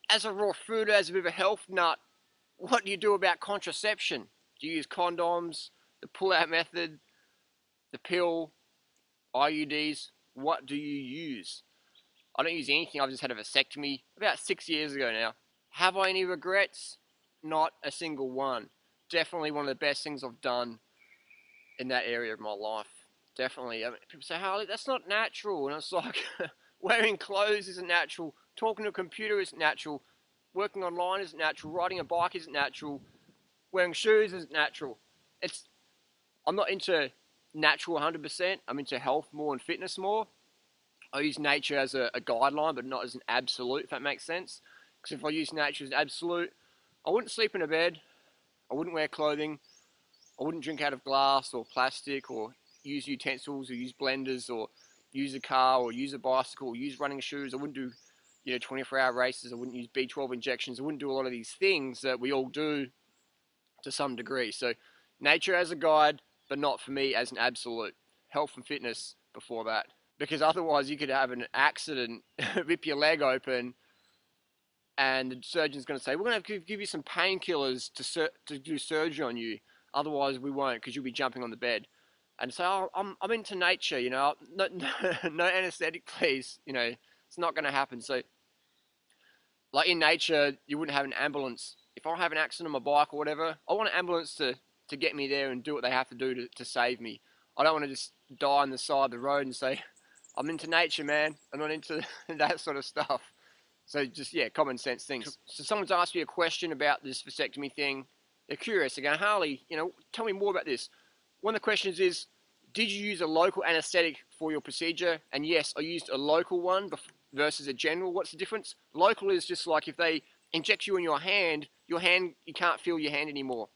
as a raw food, as a bit of a health nut, what do you do about contraception? Do you use condoms, the pull-out method, the pill, IUDs? What do you use? I don't use anything. I've just had a vasectomy about 6 years ago now. Have I any regrets? Not a single one. Definitely one of the best things I've done in that area of my life. Definitely. I mean, people say, Harley, that's not natural. And it's like, wearing clothes isn't natural. Talking to a computer isn't natural. Working online isn't natural. Riding a bike isn't natural. Wearing shoes isn't natural. I'm not into natural 100%. I'm into health more and fitness more. I use nature as a guideline, but not as an absolute, if that makes sense. Because if I use nature as an absolute, I wouldn't sleep in a bed. I wouldn't wear clothing. I wouldn't drink out of glass or plastic or use utensils or use blenders or use a car or use a bicycle or use running shoes. I wouldn't do, 24-hour races. I wouldn't use B12 injections. I wouldn't do a lot of these things that we all do to some degree. So nature as a guide, but not for me as an absolute. Health and fitness before that. Because otherwise you could have an accident, rip your leg open, and the surgeon's going to say, we're going to give you some painkillers to do surgery on you. Otherwise we won't, because you'll be jumping on the bed. And say, oh, I'm into nature, no, no anesthetic, please. It's not going to happen. So, like in nature, you wouldn't have an ambulance. If I have an accident on my bike or whatever, I want an ambulance to get me there and do what they have to do to save me. I don't want to just die on the side of the road and say, I'm into nature, man. I'm not into that sort of stuff. So just, yeah, common sense things. So someone's asked me a question about this vasectomy thing. They're curious. They're going, Harley, tell me more about this. One of the questions is, did you use a local anesthetic for your procedure? And yes, I used a local one versus a general. What's the difference? Local is just like if they inject you in your hand, you can't feel your hand anymore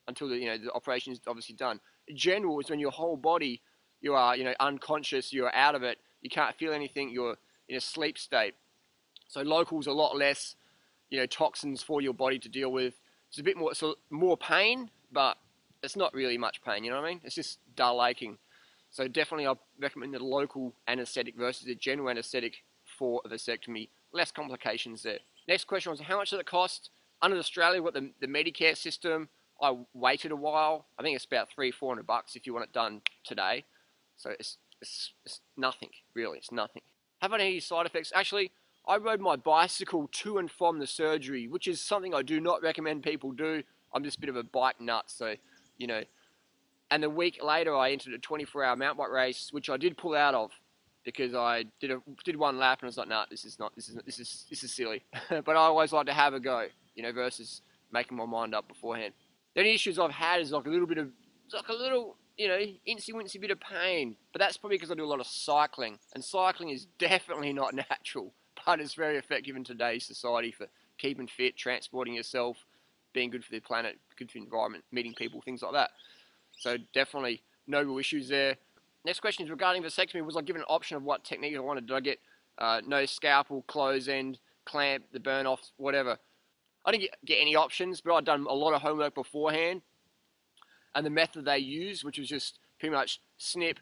until the operation is obviously done. General is when your whole body, you are unconscious, you're out of it, you can't feel anything, you're in a sleep state. So local is a lot less toxins for your body to deal with. It's a bit more pain, but it's not really much pain, you know what I mean? It's just dull aching. So definitely I recommend the local anesthetic versus a general anesthetic for a vasectomy. Less complications there. Next question was, how much does it cost? Under Australia, we've got the Medicare system. I waited a while. I think it's about $300-400 if you want it done today. So it's nothing, really. It's nothing. Have I had any side effects? Actually, I rode my bicycle to and from the surgery, which is something I do not recommend people do. I'm just a bit of a bike nut, so, And a week later, I entered a 24-hour mountain bike race, which I did pull out of because I did one lap and I was like, nah, this is silly. But I always like to have a go, versus making my mind up beforehand. The only issues I've had is like a little, incy-wincy bit of pain. But that's probably because I do a lot of cycling. And cycling is definitely not natural, but it's very effective in today's society for keeping fit, transporting yourself, being good for the planet, good for the environment, meeting people, things like that. So definitely no real issues there. Next question is regarding vasectomy. Was I given an option of what technique I wanted? Did I get no scalpel, close end, clamp, the burn off, whatever? I didn't get any options, but I'd done a lot of homework beforehand. And the method they used, which was just pretty much snip,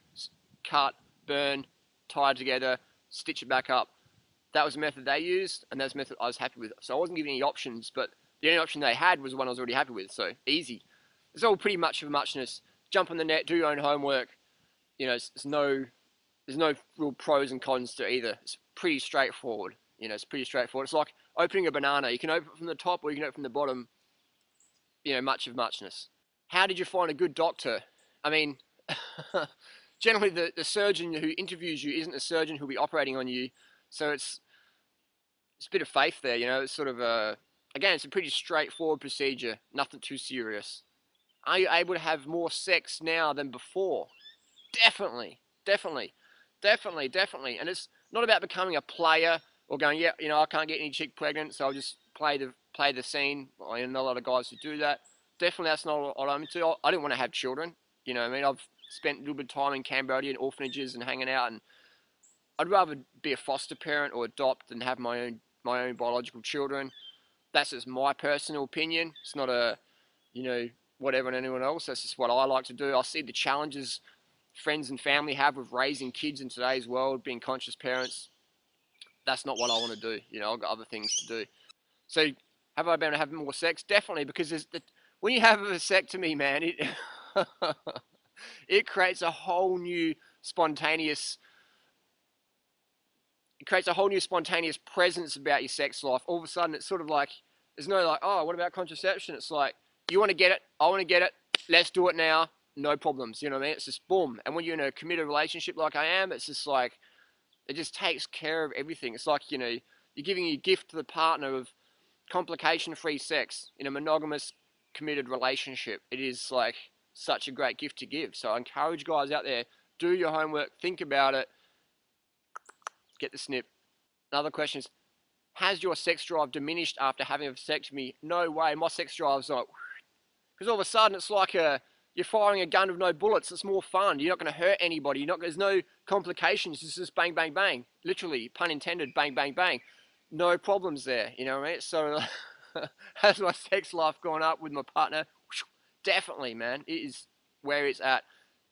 cut, burn, tie it together, stitch it back up. That was the method they used, and that's the method I was happy with. So I wasn't given any options, but the only option they had was the one I was already happy with, so easy. It's all pretty much of a muchness. Jump on the net, do your own homework. There's no real pros and cons to either. It's pretty straightforward. It's pretty straightforward. It's like opening a banana. You can open it from the top or you can open it from the bottom. Much of muchness. How did you find a good doctor? I mean, generally the surgeon who interviews you isn't a surgeon who'll be operating on you. So it's a bit of faith there, It's sort of again, it's a pretty straightforward procedure. Nothing too serious. Are you able to have more sex now than before? Definitely. And it's not about becoming a player or going, yeah, I can't get any chick pregnant, so I'll just play the scene. I know a lot of guys who do that. Definitely that's not what I'm into. I didn't want to have children. I've spent a little bit of time in Cambodia in orphanages and hanging out, and I'd rather be a foster parent or adopt than have my own biological children. That's just my personal opinion. It's not whatever and anyone else. That's just what I like to do. I see the challenges friends and family have with raising kids in today's world, being conscious parents. That's not what I want to do. I've got other things to do. So have I been having more sex? Definitely, because when you have a vasectomy, man, it creates a whole new spontaneous it creates a whole new spontaneous presence about your sex life. All of a sudden, it's sort of like there's no like, oh, what about contraception? It's like you want to get it, I want to get it, let's do it now, no problems. You know what I mean? It's just boom. And when you're in a committed relationship like I am, it's just like it just takes care of everything. It's like you're giving a gift to the partner of complication-free sex in a monogamous, committed relationship. It is like such a great gift to give. So I encourage guys out there, do your homework, think about it, get the snip. Another question is, has your sex drive diminished after having a vasectomy? No way. My sex drive's not. Because all of a sudden it's like you're firing a gun with no bullets. It's more fun. You're not going to hurt anybody. There's no complications. It's just bang, bang, bang. Literally, pun intended, bang, bang, bang. No problems there. You know what I mean? So has my sex life gone up with my partner? Definitely, man. It is where it's at.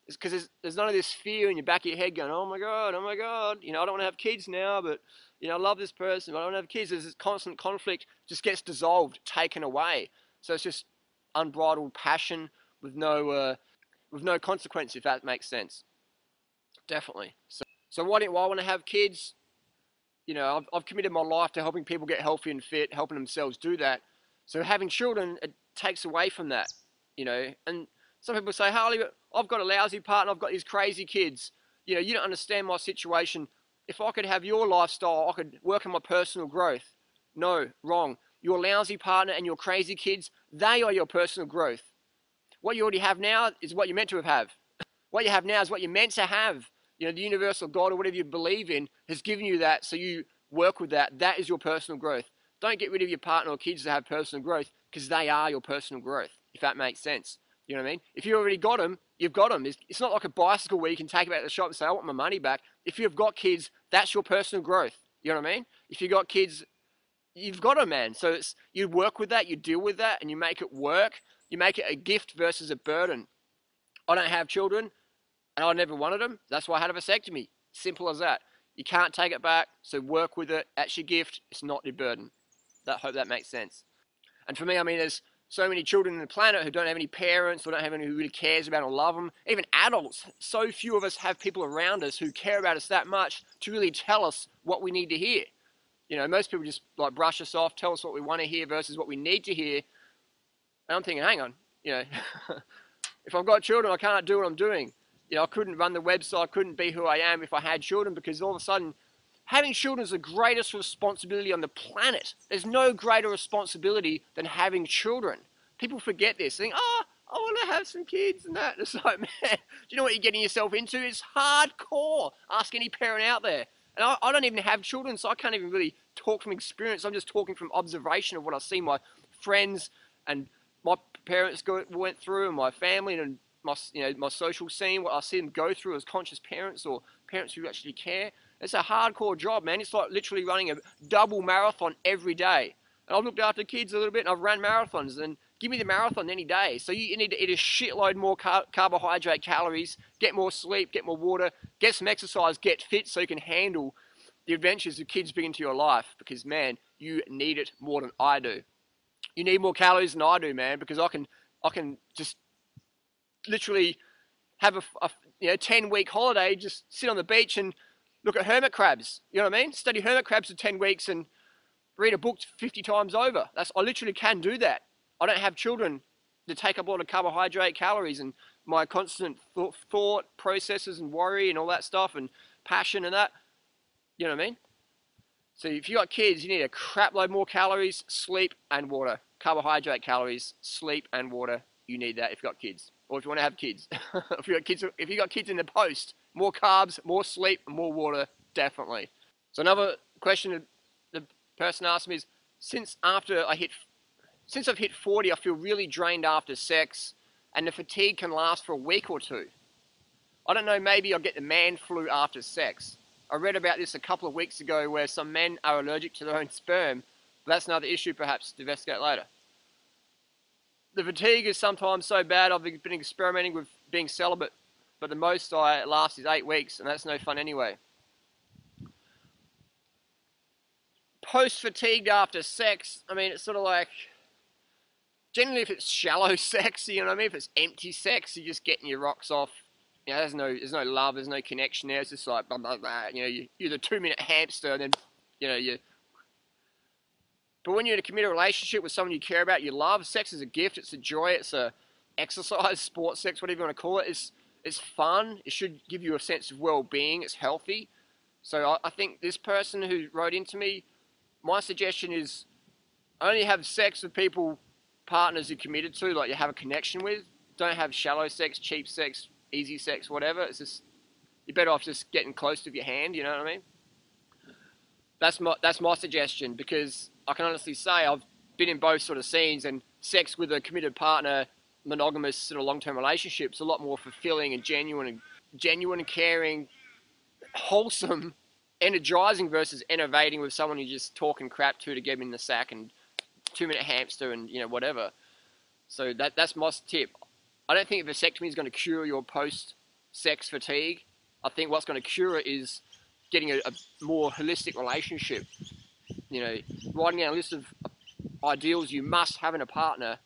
It's because there's none of this fear in your back of your head going, oh my God, oh my God. I don't want to have kids now, but, I love this person, but I don't want to have kids. There's this constant conflict just gets dissolved, taken away. So it's just unbridled passion with no consequence, if that makes sense. Definitely. So why do I want to have kids? I've committed my life to helping people get healthy and fit, helping themselves do that. So having children, it takes away from that, And some people say, Harley, I've got a lousy partner, I've got these crazy kids. You don't understand my situation. If I could have your lifestyle, I could work on my personal growth. No, wrong. Your lousy partner and your crazy kids, they are your personal growth. What you already have now is what you're meant to have. What you have now is what you're meant to have. The universal God or whatever you believe in has given you that, so you work with that. That is your personal growth. Don't get rid of your partner or kids to have personal growth, because they are your personal growth, if that makes sense. You know what I mean? If you already got them, you've got them. It's not like a bicycle where you can take it back to the shop and say, I want my money back. If you've got kids, that's your personal growth. You know what I mean? If you've got kids, you've got them, man. So you work with that, you deal with that, and you make it work. You make it a gift versus a burden. I don't have children, and I never wanted them. That's why I had a vasectomy. Simple as that. You can't take it back, so work with it. That's your gift. It's not your burden. Hope that makes sense. And for me, there's so many children on the planet who don't have any parents or don't have anyone who really cares about or love them. Even adults, so few of us have people around us who care about us that much to really tell us what we need to hear. Most people just like brush us off, tell us what we want to hear versus what we need to hear. And I'm thinking, hang on, if I've got children, I can't do what I'm doing. I couldn't run the website, I couldn't be who I am if I had children, because all of a sudden, having children is the greatest responsibility on the planet. There's no greater responsibility than having children. People forget this. They think, oh, I want to have some kids and that. It's like, man, do you know what you're getting yourself into? It's hardcore. Ask any parent out there. And I don't even have children, so I can't even really talk from experience. I'm just talking from observation of what I see my friends and my parents went through, and my family and my social scene, what I see them go through as conscious parents or parents who actually care. It's a hardcore job, man. It's like literally running a double marathon every day. And I've looked after kids a little bit, and I've ran marathons, and give me the marathon any day. So you need to eat a shitload more carbohydrate calories, get more sleep, get more water, get some exercise, get fit so you can handle the adventures of kids bring into your life, because, man, you need it more than I do. You need more calories than I do, man, because I can just literally have a 10-week holiday, just sit on the beach and look at hermit crabs. You know what I mean? Study hermit crabs for 10 weeks and read a book 50 times over. I literally can do that. I don't have children to take up a lot of carbohydrate calories, and my constant thought processes and worry and all that stuff and passion and that. You know what I mean? So if you got kids, you need a crap load more calories, sleep and water. Carbohydrate calories, sleep and water. You need that if you got kids, or if you want to have kids. If you got kids in the post, more carbs, more sleep, more water, definitely. So another question the person asked me is, since I've hit 40, I feel really drained after sex, and the fatigue can last for a week or two. I don't know, maybe I'll get the man flu after sex. I read about this a couple of weeks ago where some men are allergic to their own sperm, but that's another issue perhaps to investigate later. The fatigue is sometimes so bad I've been experimenting with being celibate, but the most I last is 8 weeks, and that's no fun anyway. post-fatigued after sex, I mean, it's sort of like, generally if it's shallow sex, you know what I mean? If it's empty sex, you're just getting your rocks off. You know, there's no love, there's no connection there. It's just like, blah, blah, blah. You know, you're the 2-minute hamster, and then, you know, But when you're in a committed relationship with someone you care about, you love, sex is a gift, it's a joy, it's a exercise, sports sex, whatever you want to call it. It's fun. It should give you a sense of well-being. It's healthy. So I think this person who wrote into me, my suggestion is only have sex with people, partners you're committed to, like you have a connection with. Don't have shallow sex, cheap sex, easy sex, whatever. It's just, you're better off just getting close to your hand, you know what I mean? That's my suggestion, because I can honestly say I've been in both sort of scenes, and sex with a committed partner, monogamous sort of long-term relationships, a lot more fulfilling and genuine and caring, wholesome, energizing versus enervating with someone you just talking crap to get them in the sack and 2-minute hamster and, you know, whatever. So that's my tip. I don't think a vasectomy is going to cure your post-sex fatigue. I think what's going to cure it is getting a more holistic relationship. You know, writing down a list of ideals you must have in a partner,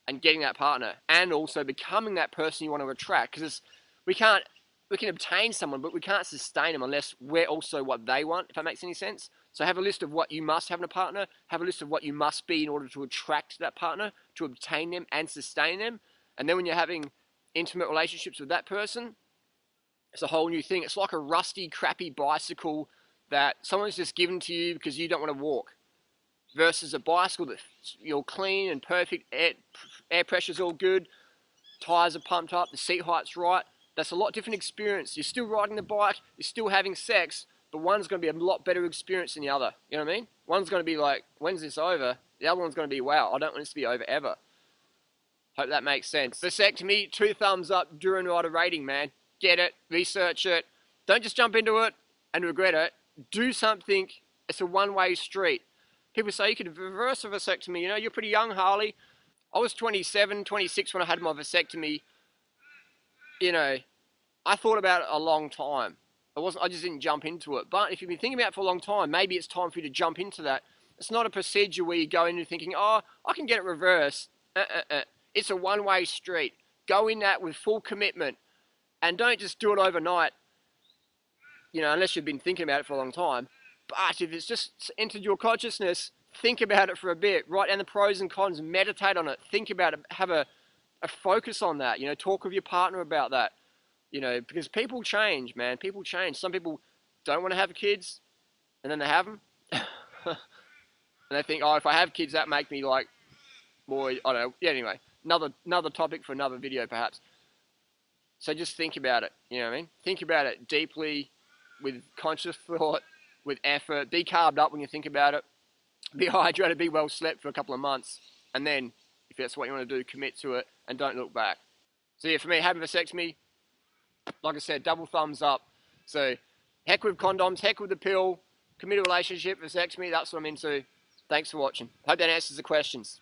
and getting that partner, and also becoming that person you want to attract. Because we can obtain someone, but we can't sustain them unless we're also what they want, if that makes any sense. So have a list of what you must have in a partner, have a list of what you must be in order to attract that partner, to obtain them and sustain them. And then when you're having intimate relationships with that person, it's a whole new thing. It's like a rusty, crappy bicycle that someone's just given to you because you don't want to walk, versus a bicycle that you're clean and perfect, air pressure's all good, tires are pumped up, the seat height's right. That's a lot different experience. You're still riding the bike, you're still having sex, but one's going to be a lot better experience than the other. You know what I mean? One's going to be like, when's this over? The other one's going to be, wow, I don't want this to be over ever. Hope that makes sense. Vasectomy, 2 thumbs up, Duran-Rider rating, man. Get it, research it. Don't just jump into it and regret it. Do something. It's a one-way street. People say you could reverse a vasectomy. You know, you're pretty young, Harley. I was 27, 26 when I had my vasectomy. You know, I thought about it a long time. I just didn't jump into it. But if you've been thinking about it for a long time, maybe it's time for you to jump into that. It's not a procedure where you go into thinking, oh, I can get it reversed. It's a one-way street. Go in that with full commitment. And don't just do it overnight, you know, unless you've been thinking about it for a long time. But if it's just entered your consciousness, think about it for a bit. Write down the pros and cons, meditate on it, think about it, have a focus on that, you know, talk with your partner about that, you know, because people change, man, people change. Some people don't want to have kids, and then they have them, and they think, oh, if I have kids, that make me like more, I don't know, yeah, anyway, another topic for another video perhaps. So just think about it, you know what I mean? Think about it deeply, with conscious thought, with effort. Be carved up when you think about it. Be hydrated, be well slept for a couple of months. And then, if that's what you want to do, commit to it and don't look back. So yeah, for me, having a vasectomy, like I said, double thumbs up. So heck with condoms, heck with the pill, committed relationship, vasectomy, that's what I'm into. Thanks for watching. Hope that answers the questions.